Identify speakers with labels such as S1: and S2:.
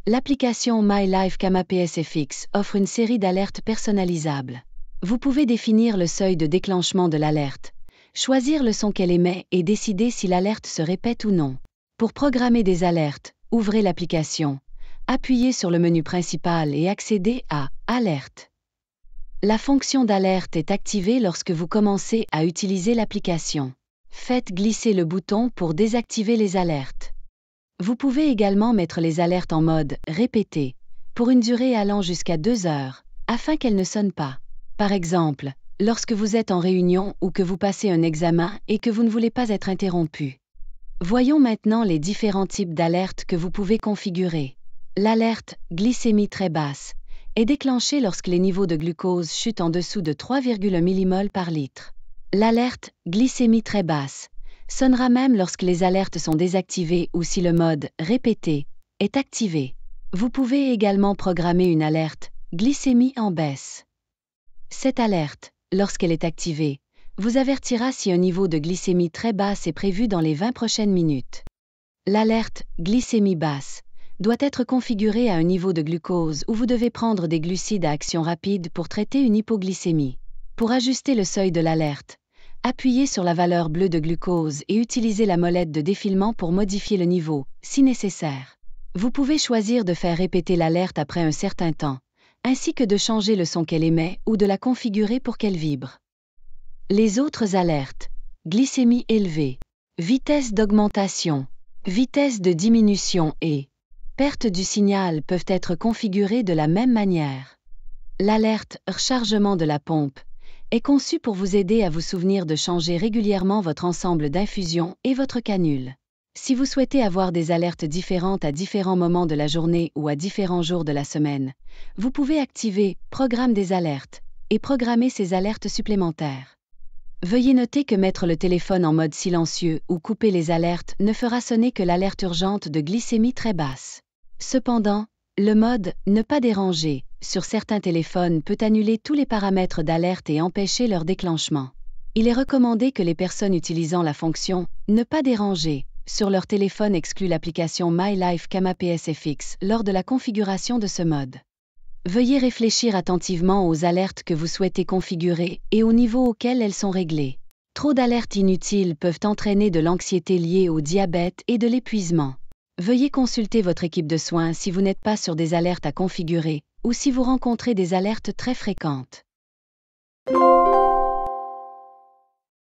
S1: L'application My Life Kama PSFX offre une série d'alertes personnalisables. Vous pouvez définir le seuil de déclenchement de l'alerte, choisir le son qu'elle émet et décider si l'alerte se répète ou non. Pour programmer des alertes, ouvrez l'application, appuyez sur le menu principal et accédez à « Alerte ». La fonction d'alerte est activée lorsque vous commencez à utiliser l'application. Faites glisser le bouton pour désactiver les alertes. Vous pouvez également mettre les alertes en mode « Répéter » pour une durée allant jusqu'à 2 heures, afin qu'elles ne sonnent pas. Par exemple, lorsque vous êtes en réunion ou que vous passez un examen et que vous ne voulez pas être interrompu. Voyons maintenant les différents types d'alertes que vous pouvez configurer. L'alerte « Glycémie très basse » est déclenchée lorsque les niveaux de glucose chutent en dessous de 3,1 mmol par litre. L'alerte « Glycémie très basse » sonnera même lorsque les alertes sont désactivées ou si le mode « Répéter » est activé. Vous pouvez également programmer une alerte « Glycémie en baisse ». Cette alerte, lorsqu'elle est activée, vous avertira si un niveau de glycémie très basse est prévu dans les 20 prochaines minutes. L'alerte « Glycémie basse » doit être configurée à un niveau de glucose où vous devez prendre des glucides à action rapide pour traiter une hypoglycémie. Pour ajuster le seuil de l'alerte, appuyez sur la valeur bleue de glucose et utilisez la molette de défilement pour modifier le niveau, si nécessaire. Vous pouvez choisir de faire répéter l'alerte après un certain temps, ainsi que de changer le son qu'elle émet ou de la configurer pour qu'elle vibre. Les autres alertes, glycémie élevée, vitesse d'augmentation, vitesse de diminution et perte du signal peuvent être configurées de la même manière. L'alerte « Rechargement de la pompe » est conçue pour vous aider à vous souvenir de changer régulièrement votre ensemble d'infusions et votre canule. Si vous souhaitez avoir des alertes différentes à différents moments de la journée ou à différents jours de la semaine, vous pouvez activer « Programme des alertes » et programmer ces alertes supplémentaires. Veuillez noter que mettre le téléphone en mode silencieux ou couper les alertes ne fera sonner que l'alerte urgente de glycémie très basse. Cependant, le mode « Ne pas déranger » sur certains téléphones peut annuler tous les paramètres d'alerte et empêcher leur déclenchement. Il est recommandé que les personnes utilisant la fonction « Ne pas déranger » sur leur téléphone excluent l'application My Life Kama PSFX lors de la configuration de ce mode. Veuillez réfléchir attentivement aux alertes que vous souhaitez configurer et au niveau auquel elles sont réglées. Trop d'alertes inutiles peuvent entraîner de l'anxiété liée au diabète et de l'épuisement. Veuillez consulter votre équipe de soins si vous n'êtes pas sur des alertes à configurer ou si vous rencontrez des alertes très fréquentes.